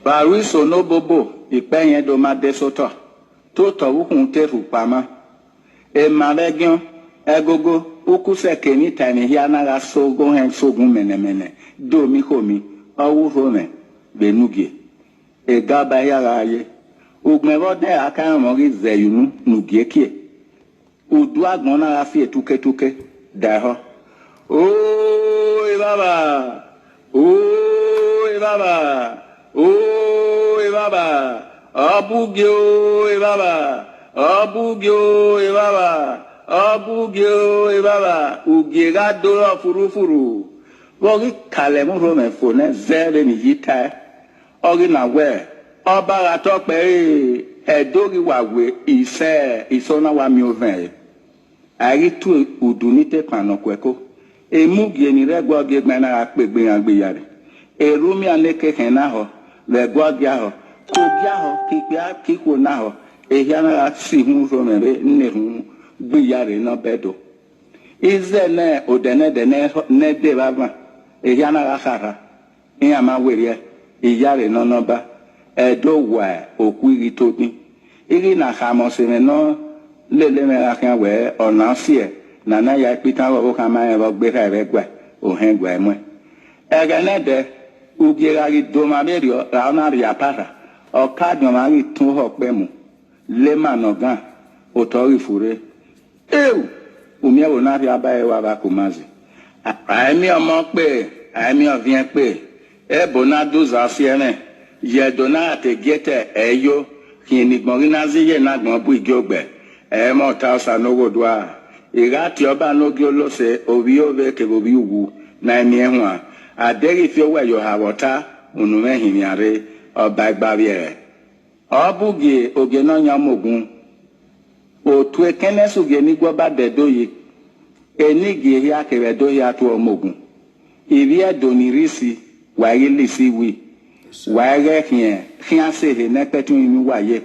Barui sono bobo, ipenye do ma desoto. Toto wukun te rupama. E maregion, egogo, uku seke ni tani hiana la sogo hen sogun mene. Do mi homi, owu home, benugie. E gaba ya ye. Ugmevo de aka mori zeyunu, nugie kie. Udu agbona la fi tuke, daho. Oh, baba! Oh, baba! Oh, baba! Abugyo, baba! Abugyo, baba! Abugyo, baba! Ugiera dolo furufuru. Wori kalemu rome fone zere ni yita. Ori na we. Obara tope edori wawe isona wa mi oven. Ari tu udunite panokweko. Emugie ni regwa ge gbana apegbe agbe yare. Erumi aneke hena ho, regwa gya ho, kogya ho, kikya kiko na ho. Ehiana si hu romere ne hu gbe yare no bedo. Ize ne odene dene ne de baba. Ehiana la khara. Iyama werie iyare no ba. Edo wa okwiri toni. Iri na khamo se no lele me la kan we ona sie nana ya pita wo kama e gbe re gwa o hen gwa mo egene de ugiera ri do ma merio ra na ri apara o ka do ma ri tun ho pe mu le manogan o to ri fure o mi e wo na ri aba e wa ba ko mazi ai mi omo pe ai mi o vien pe e bonado za fiere ye dona te gete eyo kini gbon na ziye na gbon bu igogbe e mo ta sa no godwa irati oba no gi olose obi ove ke obi wu na emi ehun a aderi fi owe yo ha wota unu mehin yare oba igbabi e obugi oge no nya mogun otu ekenesu ge ni gbo ba de doyi enigi ya kere doyi atu omogun iri edonirisi wa ile si wi wa re hien se he ne petun mi waye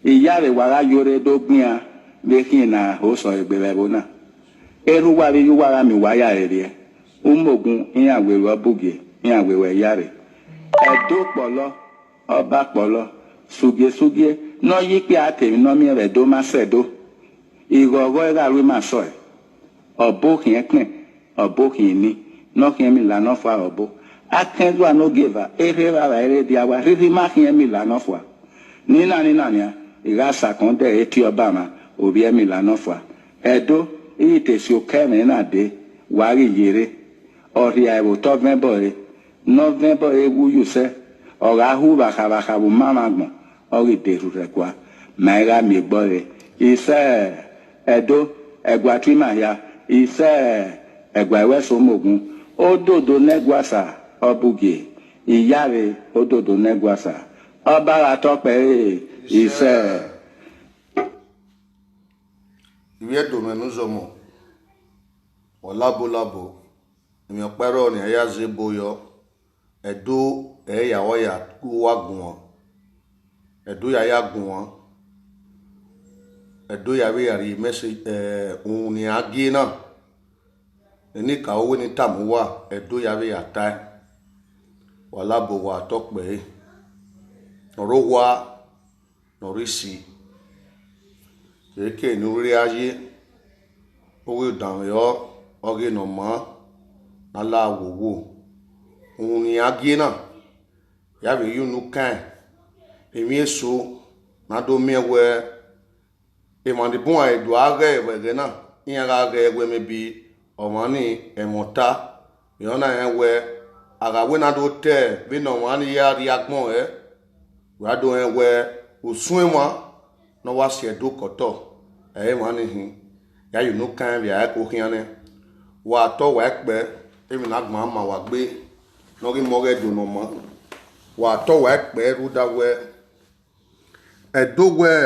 ìyá rẹ̀ wàrà yore dógbìn a lẹ́kìn náà ó sọ ìgbèrè bọ́nà ẹrú wà rí wàrà mi wáyà rẹ̀ rẹ̀ ó mọ̀gún ìyàwó rẹ̀ bùgẹ̀ ìyàwó rẹ̀ ìyá rẹ̀ ẹ̀dó pọ̀lọ́ ọba pọ̀lọ́ sùgẹ́sùgẹ́ náà yí pé àtẹ̀mí náà mi rẹ̀ dó má sẹ̀dó ìrọ̀rọ̀ ẹ̀rọ àrùn má sọ ẹ̀ ọ̀bọ kìí pẹ̀ ọ̀bọ kìí ní náà kìí mi lànà fún ọ̀bọ akẹ́rù ànógèvà eré rárá eré di àwa rírí má kìí mi lànà fún wa nínà ni a ìrásà kan dẹ̀ etí ọba ma òbí ẹ̀mí lànà fà ẹ̀dó èyí tèsí kẹrin náà dé wàárí yèrè ọ̀rì àìwòtọ́ vẹ́bọ̀ rẹ̀ ná vẹ́bọ̀ rẹ̀ wúyù sẹ́ ọ̀rọ̀ ahú bàkàbàkàbù máma gbọ̀n ọ̀rì dèrú rẹ̀ kwa máìrá mi gbọ́ rẹ̀ iṣẹ́ ẹ̀dó ẹ̀gbà tí mà ya iṣẹ́ ẹ̀gbà ìwẹ́sọ̀mọ̀gùn ó dòdò nẹ́gbàsà ọ̀bùgè ìyá rẹ̀ ó dòdò nẹ́gbàsà ọbára tọ́pẹ́ iṣẹ́ ìwé ẹ̀dùnmẹ̀nú zọmọ̀ ọ̀làbọ̀làbọ̀ èmi pẹ́rọ ní ẹ̀yà zé bóyọ ẹ̀dó ẹ̀yàwó yà kú wá gùn wọn ẹ̀dó yà gùn wọn ẹ̀dó yàrá yàrá mẹ́sẹ̀ òun ní agé náà ẹni kàwé ní tàmúwà ẹ̀dó yàrá yà tá ọ̀làbọ̀ wà tọ́pẹ́ nọ̀rọ̀ wá nọ̀rọ̀ sí èké ní orí ayé owó ìdàrún yọ ọ̀rẹ́ nà mọ́ aláwòwò òun ni agé náà yàrá yìí nù kàn èmi èso nàdó mẹ́wẹ́ ìmọ̀dìbọ̀n àìdù ààrẹ ìwẹ̀rẹ̀ náà ìyẹn ààrẹ ẹwẹ́ mi bí ọ̀wọ́n ní ẹ̀mọ̀ta ìyọ́n náà ẹwẹ́ àràwé nàdó tẹ̀ bí nà wọ́n á ní yára agbọ̀n rẹ̀ wàá dùn ẹwẹ́ òsùn ẹ̀wọ̀n náà wá sí ẹ̀dó kọ̀tọ̀ ẹ̀yẹ́ wọn ni hin yà yìí nù kàn bí ayé kò hìàn ní wà tọ́ wà pẹ́ èmi náà gbọ́n àmà wà gbé lórí mọ́rẹ́ dùnú mọ́ wà tọ́ wà pẹ́ rúdà wẹ́ ẹ̀dó wẹ́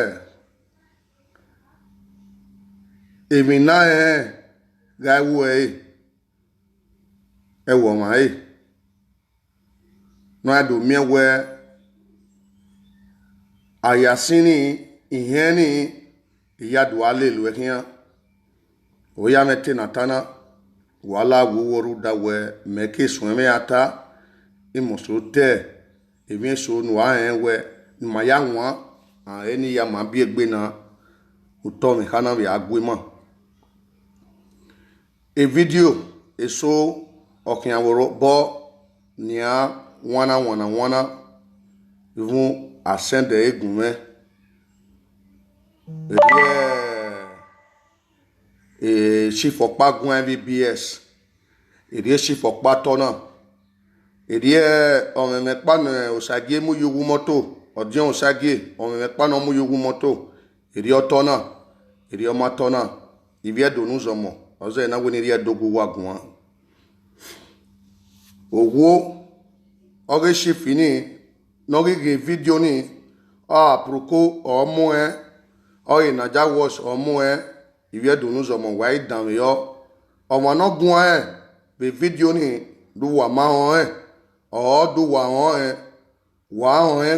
èmi náà ẹ̀ gà wọ́ ẹ̀ wọ̀ wọ́n ẹ̀ náà dùn mí wẹ́ àyàsínì ìhẹ́nì ìyàdù alẹ́ ìlú ẹ̀kíyàn òyà mẹ́tẹ́ nàtánà wàhálà wúwọ́rú dáwẹ́ mẹ́kẹ́ sùnmẹ́ ata ìmọ̀sọ̀ tẹ́ Even so, no, I where my young one, any young man be a winner who told me Hannah be a woman. A video is so okay. I will bo near one, even I send the egg me. Chief of Pagwan VBS. It is chief of Patona. It is on a mekpan osage mu yugu moto. Or John Osage on a mekpan mu yugu moto. It is Tona. It is Matona. If you don't know some more, I was na when it is Dogu Wagwan. Owo. Oge chief ini. Nogi video ni. Proko or moe. Or in a jawas or moe. If you don't know some white down yo. Or one not going. Be video ni do wa ma on or do wa on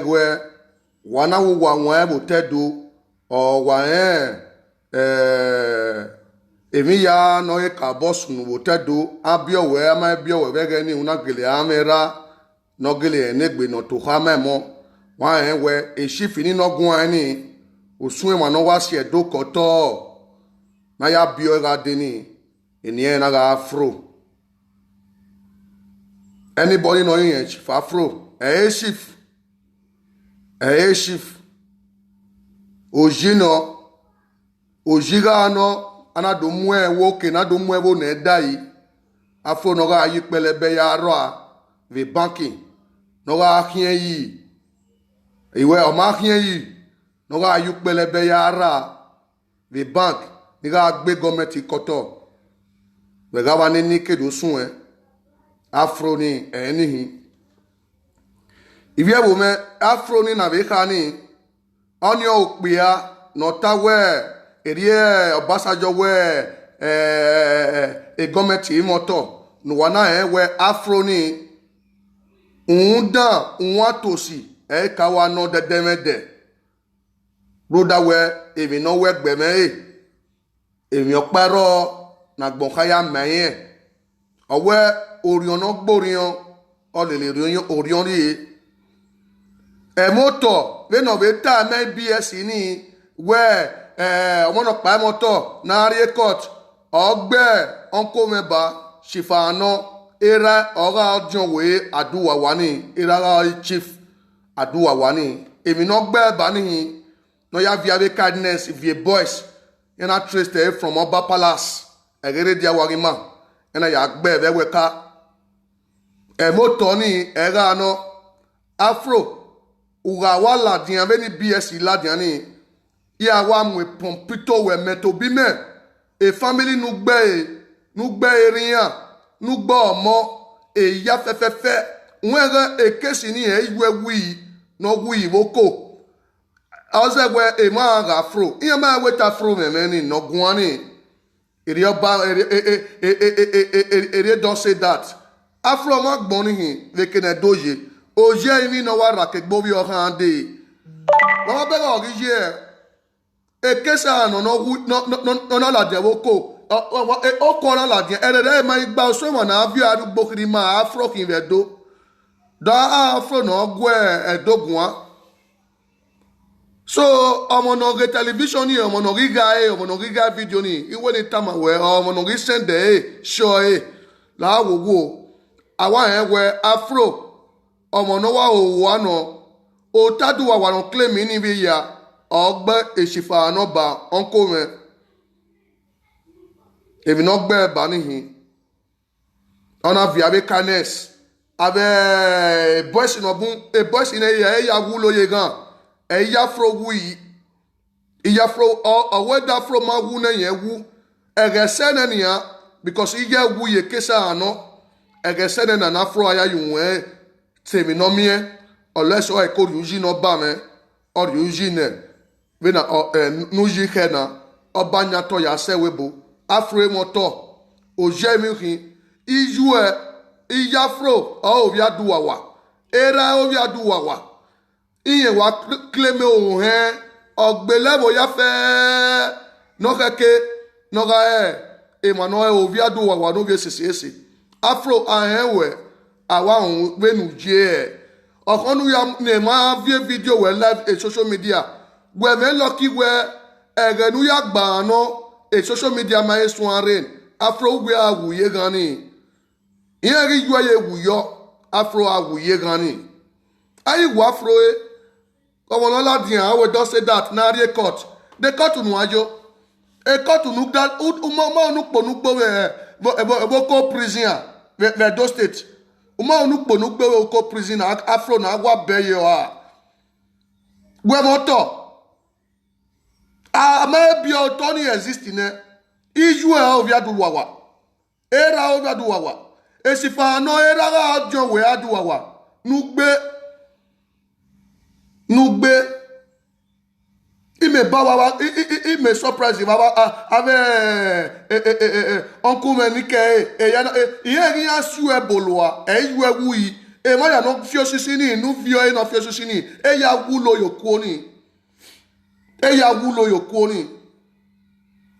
gwe wana wo wa won bo tedo or wa emi ya no e ka boss nu bo tedo abio we ama bio we be ni una gele amera no gele enegbe no to ha memo wa we e shifini no gun ani osun e ma no wa se do koto na ya bio ga de ni eni na ga afro. Anybody know in chief afro? Chief. Chief. Ojino. Ojiga no. Ana do mwe woke na do mwe wo ne dai. Afro no ga yi pelebe ya roa. Ve banking. No ga hien yi. Iwe o ma hien yi. No ga yi pelebe ya ra. Ve bank. Ni ga gbe government koto. We ga wa ni ke do sun Afro ni enihi. If you woman Afro ni na beka ni onyo okpia nota we erie Obasanjo we e gọọmenti moto no wana we Afro ni unda unwatosi kawa no dedemede broda we emi no we gbeme emi opero na gbonkhaya meye owe Orion gborion olele Orion ri moto we no be ta me BS ni we omo no pa moto na ri court ogbe onko meba shifano era oga ojon we aduwa wani era ga chief aduwa wani emi no gbe ba ni no ya via be kindness if you boys you na trace from Oba Palace egere dia warima ena ya gbe be we ka moto ni era no Afro uga wala dian be ni BS la dian ni ya wa mu pompito we meto bi me e family nu gbe eriyan nu gbo omo e ya fefefe won e kesi ni iwe wi no wi woko azegwe e ma ga Afro iyan ma we ta Afro me ni no gun ani eri oba eri don't say that Afro ma gbon ni le kene doje oje mi no wa ra ke gbo bi o han de won be go ri je e kesa no no la de woko o ko la de ere ma igba so mo na avi arugbo kiri ma Afro kin ve do da Afro no gwe edogun so omo no ge television ni omo no giga video ni iwe ni tama we omo no gi send show la wo awa we Afro omo no wa o no o tadu wa no claim ni bi ya ogbe esifa no ba onko me ebi no gbe ba ni hin ona via be kindness abe boys no bun e boys in ya wulo ye gan ya Afro wi iya Afro o we da Afro ma wu na ye wu egese na nia because ije wu ye kesa ano egese na Afro aya yunwe temi no mie unless o e ko yuji no ba me or yuji ne we na nuji he na obanya to ya se webo Afro moto o je mi hin ijue iya Afro o bi aduwawa era o bi aduwawa iye wa claim ohun he ogbelebo ya fe no keke no ga Emmanuel o bi aduwawa no bi sese Afro ahewe awa ohun gbenu je okonu ya ne ma vie video we live e social media we me lucky we egenu ya gba no e social media ma e soare afro we awuye gani iye ri yo ye wuyo afro awuye gani ayi wo afro e Omonola dian I don say that na re court the court nu ajo e court nu that uma nu ponugbo ebo prison we do state uma nu ponugbo ko prison afro na agwa beye o we moto ma bi o to ni exist ne iju e o via du wawa era o via du wawa e si fa no era ga jo we adu wawa nugbe ime bawa ime surprise baba ave oncle menike ya iye ya su eboloa yu ewu yi e ma ya no fi osisi ni nu fi o no fi osisi ni ya wulo yoku ni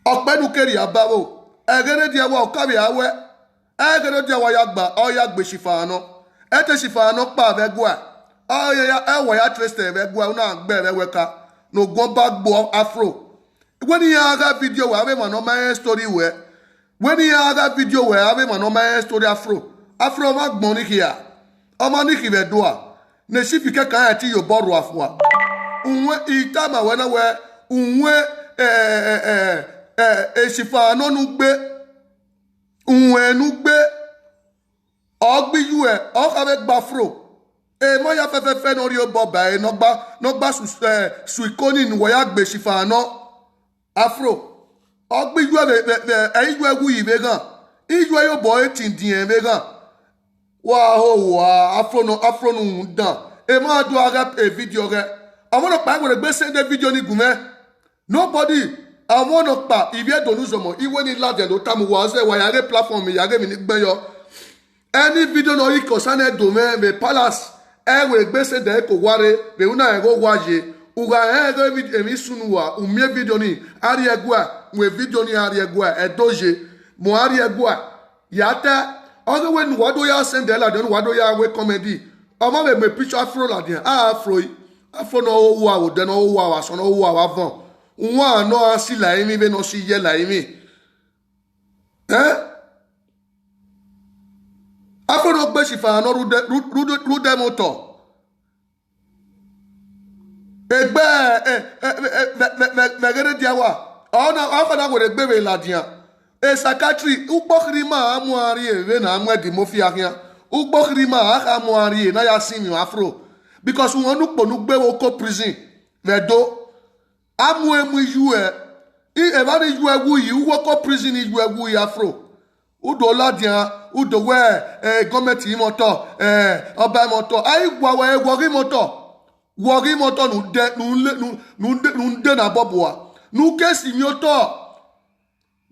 openu keri abawo egere di awa okabi awe egere di awa ya gba o ya gbe sifano ete sifano pa vegwa o ya ewo ya triste vegwa una gbe veweka no gomba gbo afro when you have video we have man on my story we when you have video we have man on my story afro ma gbon ni here o ma ni ki be do a ne si fi kan ati yo boru afwa unwe itama we na we unwe sifa no nu gbe unwe nu gbe ogbi yu e o ka be gba afro e mo ya fefe no ri o boba e no gba su ikoni ni wo ya gbe sifa no afro ogbi yu e yu ewu yi be gan iju yo boy tindin e be gan wa afro no dan e ma do aga e video re àwọn no pa gbe send video ni gume nobody àwọn no pa ibi e donu zomo iwe ni lade lo tamu wa se wa ya re platform ya re mi ni gben yo any video no i concern domain me palace e we gbe send e ko ware be una e go waje uga e go video mi sunuwa umie video ni ari egua we video ni ari egua e doje mo ari egua yata ogo when wado ya send la don wado ya we comedy omo me picture afro la dia afro no wa o de no wa so no wa von won no asi la imi be no si ye la imi afro no gbe si fa no rude motor egbe megere dia wa ona afana go de gbe we la dia e sakatri ugbokiri ma amuari ewe na amwedi mofi ahia ugbokiri ma aka amuari na ya simi afro because won nu ponu gbe wo ko prison vedo amu emu yu e ba ni yu ewu yi wo ko prison yu ewu yi afro udo ladia udo we government motor oba motor ai gwa we wogi motor nu de na boboa nu kesi nyoto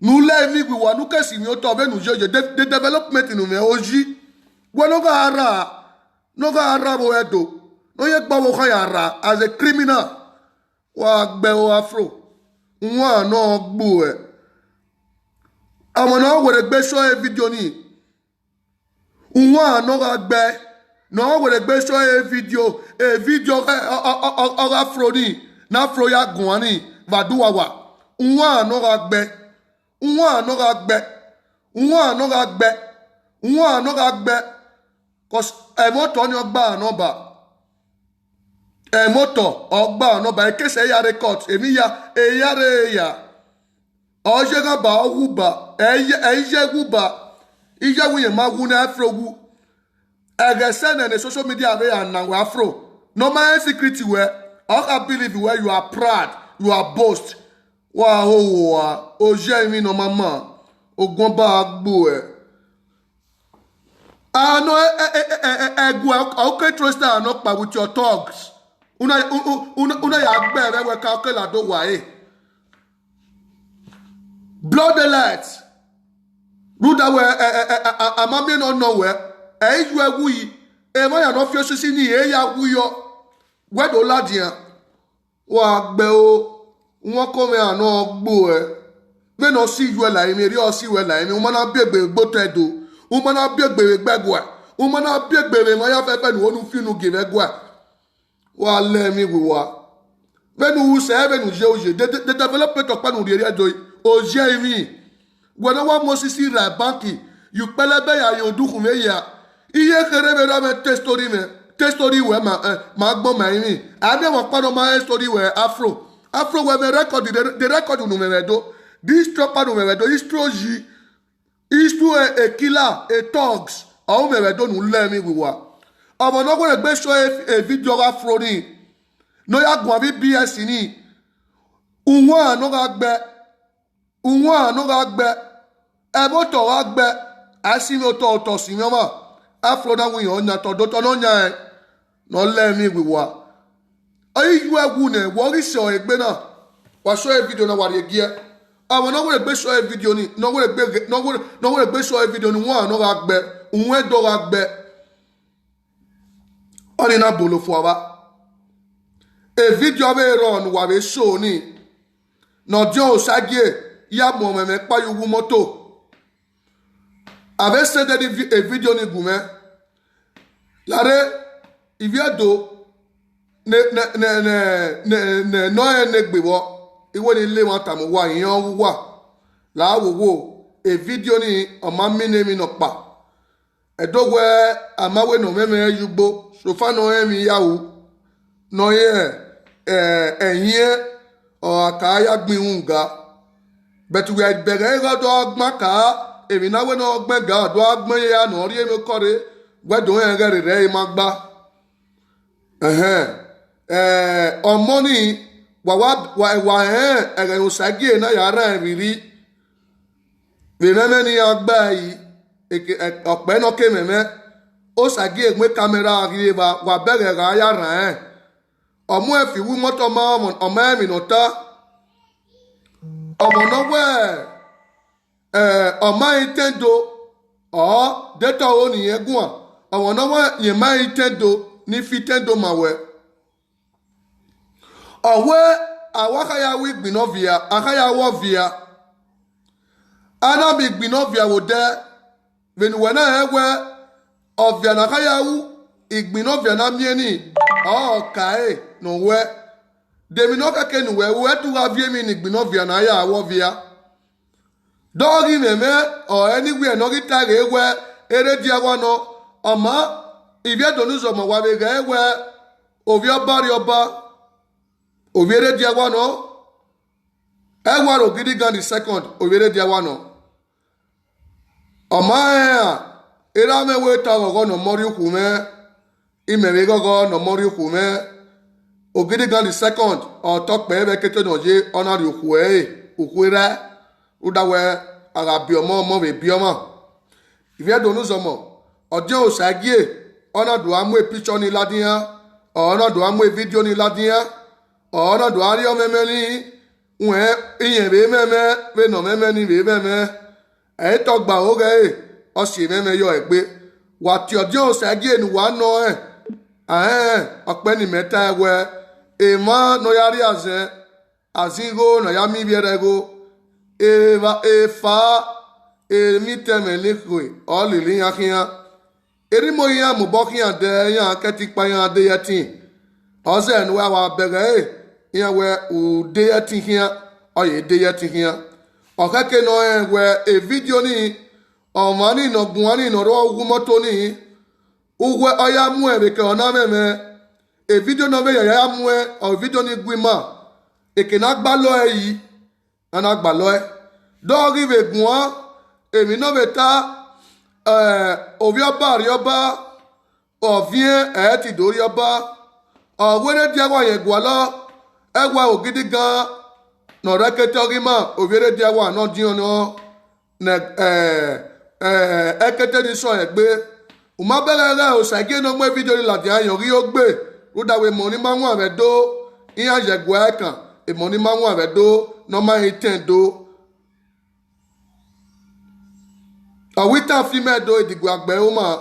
nous l'avons vu, nous qu'est-ce nous t'avons nous j'ai de développement nous mais aujourd'hui voilà no ga ara bo edo no ye gba wo kan ara as a criminal wa gbe o afro nwa no gbo e amo no we gbe show e video ni nwa no ga gbe no we gbe show e video o afro ni na afro ya gun ni vaduwa wa nwa no ga gbe cause emoto ni ogba no ba emoto ogba no ba kese ya record emi ya ya oje ga ba owu ba eye wu ba ije wu ye ma wu na afro wu egese na social media be na we afro no man secret we I believe where you are proud you are boast wa oje mi no mama ogun ba gbo no okay trust no pa with your thugs una ya gbe we ka la do wa blood the lights ruda we amami no know we yu ewu yi e mo ya no fi osisi ni ya wu yo we do ladian wa gbe o wọ́n kọ́ mi àná gbó bẹ́ẹ̀ náà sí ìwé làyè mi rí ọ sí ìwé làyè mi wọ́n máa bí ègbè gbótó ẹ̀dọ́ wọ́n máa bí ègbè gbẹ́gbọ́ umana biegbere ma ya fefe nu onu finu give gwa wa le mi wiwa benu se benu je oje de develop to pa nu ri ajo oje mi gwena wa mosisi ra banki yu pelebe ya yo duku me ya iye kere be ra me testori we ma gbo ma mi abi won pa no ma story we afro we me record the record nu me do this tropa nu me do istroji istu a killer a thugs àwọn me do nu le mi wiwa ọmọ no go gbe show a video afro ni no ya gun abi bs ni unwa no ga gbe e bo to wa gbe asimi to si mi ma afro da wọn yan to do to no yan no le mi wiwa ayi ju egwu ne wo ri so egbe na wa show a video na wa re gie àwọn no go gbe show a video ni no go gbe show a video ni wọn no ga gbe unwe do ga gbe oni na bolo fo aba e video be run wa be show ni no jo sagie ya mo me pa yugu moto ave se de e video ni gume lare iviedo ne no ene gbewo iwe ni le won tamu wa yan wa la wo e video ni o ma mi ne mi no pa edogwe amawe no meme yugbo sofa no emi yawo no ye eyin o aka ya gbin unga but we bere go do agbon ka èmi náwó náà gbẹ̀gà ọ̀dọ́ agbọ́n ya nà rí èmi kọ́re gbẹ́dùn ẹ̀rẹ́ rẹ̀ ẹ̀ máa gbá ọmọ ní wà ẹ̀rẹ̀ òṣàgé náà yàrá ẹ̀rì rí mẹ́mẹ́ ní agbá yìí ọ̀pẹ́ náà ké mẹ́mẹ́ ó ṣàgé ègbé kámẹ́rà rí wà bẹ̀rẹ̀ rà yàrá ẹ̀ ọmọ ẹ̀fì wú mọ́tò ọmọ ẹ̀mì nà ta ọmọ náà wẹ̀ ọmọ ìtẹ́ndo dẹ́tọ̀ ó nìyẹn gùn ọ̀wọ̀n náà wọ́n yẹn má ìtẹ́ndo ní fi tẹ́ndo mà wẹ̀ ọ̀wẹ́ àwọn akáyàwó ìgbìnàvìà akáyàwó vìà anábì ìgbìnàvìà wò dẹ́ bẹ̀nuwẹ̀ náà ẹ̀ wẹ́ ọ̀vìà náà akáyàwó ìgbìnàvìà náà miẹ́nì ọ̀ọ̀kà ẹ̀ nù wẹ́ dèmi náà kẹ́kẹ́ nù wẹ́ wẹ́ tó wá viẹ́mi ní ìgbìnàvìà náà yà àwọ̀ vìà. Dọ́ọ̀gì mẹ̀mẹ́ ẹnigbẹ́ ẹ̀nọ́gì tàgé ẹ̀wẹ́ erédìí ẹ̀wọ́ nọ ọmọ ìbí ẹ̀dọ́nùsọ̀mọ̀ wà bẹ̀gẹ̀ ẹ̀wẹ́ òbí ọba rí ọba òbí erédìí ẹ̀wọ́ nọ ẹ̀wọ́ ògidì gan the second òbí erédìí ẹ̀wọ́ nọ ọmọ ẹ̀hà erámẹ́wé ta ọ̀gọ́ nọ mọ́rí òkú mẹ́ ìmẹ̀wé gọ́gọ́ nọ mọ́rí òkú mẹ́ ògidì gan the second ọ̀tọ́pẹ́ ẹ̀bẹ̀ kété nọ yé ọ̀nà rí òkú òkú rẹ̀ udawe agabi ọmọ be bi ọmọ ìfẹ́ donu zọmọ ọjọ́ òṣàgíè ọ̀nà dùn amú píṣọ́ ní ládìyà ọ̀nà dùn amú fídíò ní ládìyà ọ̀nà dùn arí ọmẹmẹ ní wọ́n ìyẹn bẹ́ẹ̀ mẹ́mẹ́ bẹ́ẹ̀ nà mẹ́mẹ́ ní bẹ́ẹ̀ mẹ́mẹ́ ẹ̀yìn tọgbà ó rẹ̀ ọ̀sẹ̀ mẹ́mẹ́ yọ ẹ̀gbẹ́ wà tí ọjọ́ òṣàgíè ní wàá nọ ọ̀pẹ́ ní mẹ́ta ẹ̀wẹ́ èèmọ́ nọyarí àzíngó nàyàmí bẹ́ẹ̀rẹ̀ go efa emitemeliwe ọlìlì yan kíyan erimo yan mọ̀bọ́ kíyan dẹ yan kẹ́tìpa yan adéyẹtì ọ̀sẹ̀ ẹ̀nu wa bẹ̀rẹ̀ yan wẹ òdéyẹtì kíyan ọ̀yẹ̀ déyẹtì kíyan ọ̀kẹ́kẹ́ náà ẹ̀ wẹ èfídíò ní ọ̀mọ́ ní ìnàgùn wọn ní ìnàrọ̀ ogun mọ́tò ní uwe ọ̀yà mú ẹ̀ bẹ̀kẹ́ ọ̀nà mẹ́mẹ́ èfídíò náà bẹ̀yẹ̀ yà mú ẹ̀ ọ̀fídíò ní gbìmọ̀ èkè náà gbá lọ́ ẹ̀ yìí ana gbalọ ẹ dọọgi bẹ gùn ọ èmi náà bẹ ta òbí ọba àrí ọba ọ̀fíẹ́ ẹ̀ ti dórí ọba ọ̀wẹ́rẹ́ díẹ̀ wà yẹn gbọ́ lọ ẹ wá ògidì gan nọ̀rẹ́ kété ọgí mọ́ òbíẹ́rẹ́ díẹ̀ wà náà dín ọ̀nà ẹ kété ní sọ ẹ̀ gbé ọmọ bẹ́rẹ̀ rẹ̀ ọ̀sàgé náà gbé fídíò ìlàdí ayọ̀ rí ó gbé rúdàwé mọ̀ ní máa ń wà rẹ̀ dó ìyá yẹ̀gbọ́ ẹ̀ kàn èmọ̀ ní máa ń wà rẹ̀ dó normal intendo awita female do idigbo agbe uma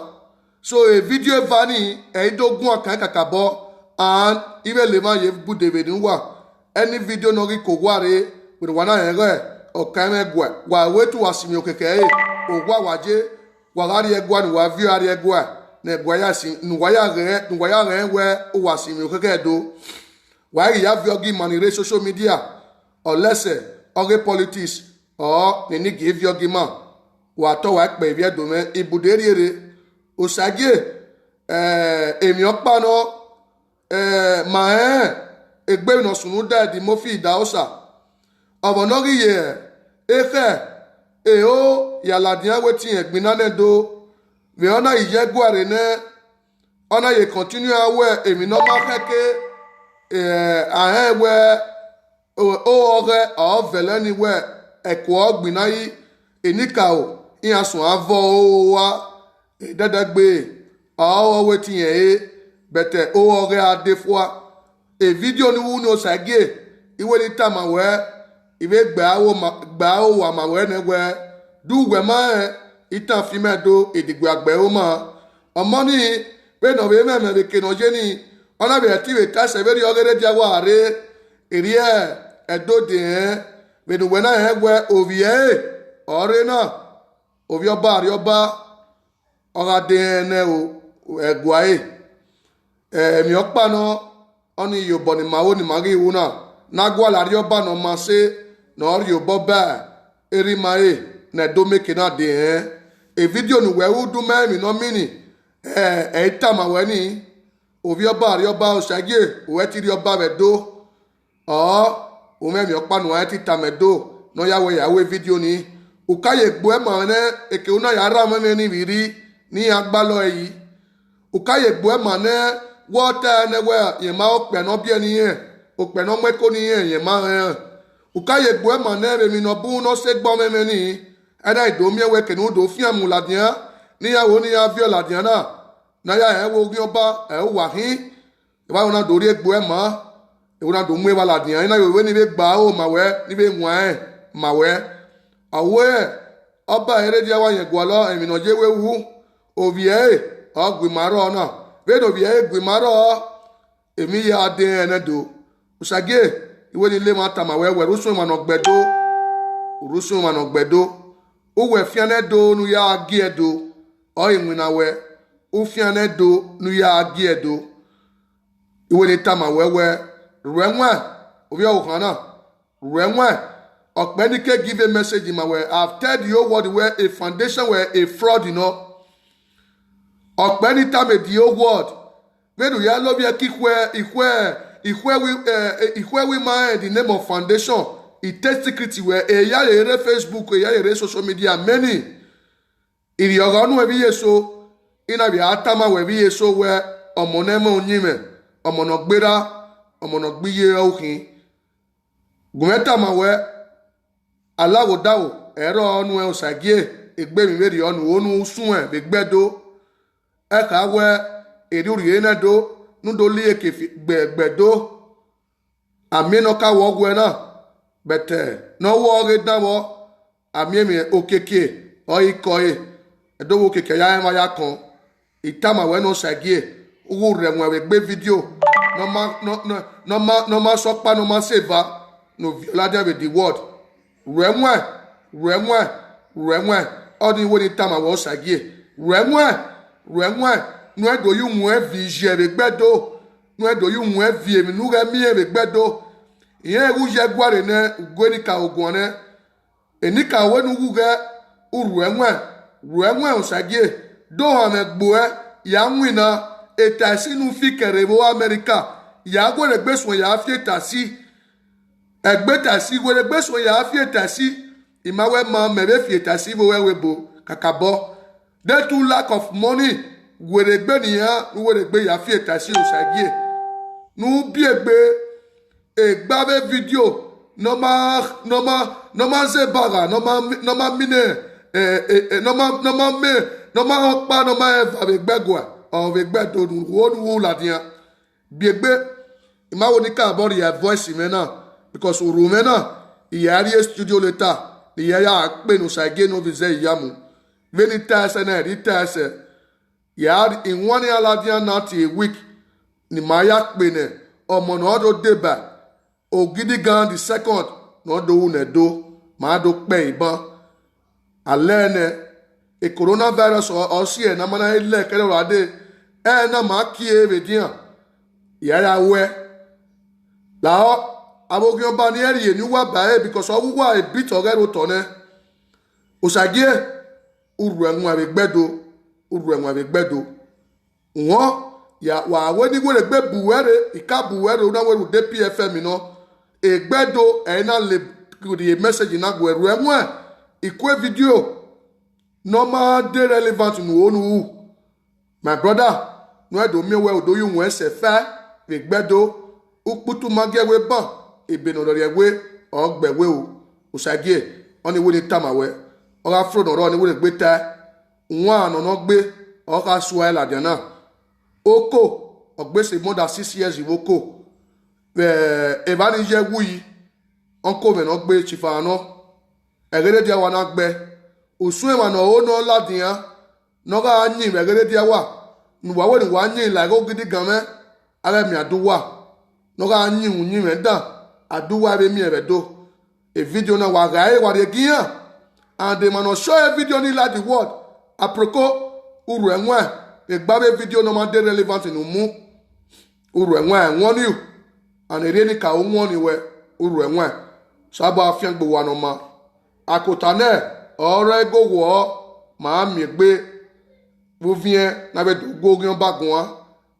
so a video vani eidogun akan kakabo and even le man ye bu David nwa any video no ri ko ware with wana ere o kan egwa wa wetu wasimi okeke ogwa waje wa gari egwa ni wa view ari egwa ne guaya si nuguaya re we uwa si mi keke do wa ya viogi manire social media or lesse or politics or ne ni give viogi man wa to wa pe vie do me ibuderi ere osage emi opa no ma egbe no sunu da di mo fi da osa obonori ye o yaladian wetin egbin na do we ona ije guare ne ona ye continue awe emi no ma keke ahewe o ore o veleni we eko ogbin na yi enika o iyasun avo o wa dadagbe o wetin ye bete o ore adefua video ni wu no sage iwe ni tama we iwe gba o wa ma we ne we du we ma itan fi me do edigbo agbe o ma omo ni pe no be me be ke no je ni ona be ti we ta se be ri ogere dia wa re eri edo de be no we na he we ovie ore na ovi oba ri oba ora de ne o egwa mi opa no oni yobo ni mawo ni magi una na gwa la ri oba no ma se no ri obo ba eri mae na do make na de e video nu we udu me mi no mini tama we ni ovi oba ri oba o sage o ti ri oba be do o me mi opa nu ti tama do no ya we video ni o kaye gbo e ma ne eke una ya ra me ni viri ni agbalo yi o kaye gbo e ma ne water ne we ye ma o pe no bie ni yen o pe no meko ni yen ye ma o kaye gbo e ma ne re mi no bu no se gbo me ni ada ido mi we ke no do fi amu la dian ni ya wo ni ya vi la dian na ya wo gi oba wa hin e ba una do ri gbo e ma e una do mu e ba la dian na yo we ni be gba o ma we ni be nwa ma we awe ọba ere dia wa yen gwo lo emi no je we wu ovie ogwi maro na be no vie egwi maro emi ya de ene do usage iwe ni le ma ta ma we rusun ma no gbedo o we fiane do nu ya agi edo o inwi na we o fiane do nu ya agi edo iwe ni ta ma we renwa obi o kan na renwa Okpenike give a message in my way. I've told you what were a foundation were a fraud, you know. Okpenita me the old word. When you love your kick where we mind the name of foundation. It takes security where a yare Facebook, a yare social media, many. In your run where we so in a atama where we so where a monemo nyime, a monogbera, a monogbiye okin. Gumeta ma where alawo dawo ero onu e osagie egbe mi meri onu sun e begbedo e ka we eri ori ene do nudo li eke gbedo amino ka wo gwe na bete no wo ge dawo ami mi okeke o ikoye edo wo keke ya ma ya kan itama we no osagie owo re won we gbe video no ma so pa no ma save no violate with the word renwe odi wo ni tama wo sagie renwe nu edo yu mu evi je be gbedo nu edo yu mu evi emi nu ga mi be gbedo iye wu je gware ne ugoni ka ogun ne enika we nu wu ga uru renwe o sagie do ha me gbo ya nwina etasi nu fikere bo America ya gware gbesun ya fi etasi egbetasi were gbeso ya fi etasi imawe ma mebe fi etasi bo wewe bo kakabo de too lack of money were gbe niyan were gbe ya fi etasi osagie nu bi egbe egbabe video no ma se baga no ma mine no ma pa no ma eva be gbegwa o be gbedo nu wo la dian bi egbe imawo ni ka bori ya voice me na because urumena iyari studio leta iya pe no sage no vize yamu veni tase na ri tase ya in one aladia not a week ni maya pe ne omo no do deba ogidi gan the second no do ne do ma do pe ìbọn alẹ́ ne e coronavirus aussi na mana ile kele rade na ma ki e vedian yara we la abogun ba ni eri ni wa ba e because owu wa e bit ogero to ne osagie uru enwa abegbedo won ya wa we ni were gbe buwere ika buwere na we de PFM no egbedo e na le the message na go eru enwa ikwe video normal dey relevant no onu my brother no do me we odo yu won se fa egbedo ukputu magewe ban ebeno lori ewe ogbewe osagie oni we ni tamawe ora fro no ro ni we gbe ta won no gbe o ka suwa la diana oko ogbese more than 6 years oko evani je wuyi onko me no gbe chifano egere dia wa na gbe osun e ma no o no ladian no ga anyin egere dia wa nuwa we ni wa anyin la go gidi gan me ara mi aduwa no ga anyin unyin me dan aduwa be mi ebe do a video na wa ga e wa de gian and they man show a video ni la the world aproko uru enwa egbabe video no ma dey relevant in umu uru enwa won you and ere ni ka o won ni we uru enwa saba afian gbo wa no ma akotane ore go wo ma mi gbe wo vien na be do go gan bagun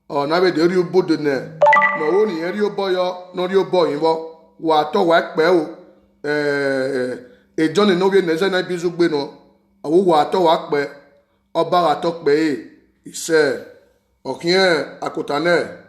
o na be de ri obodo ne no wo ni ri oboyo no ri oboyin bo wa to wa pe o ejo ni no bi neze na bizu gbe no awo wa to wa pe oba wa to pe ise okien akotane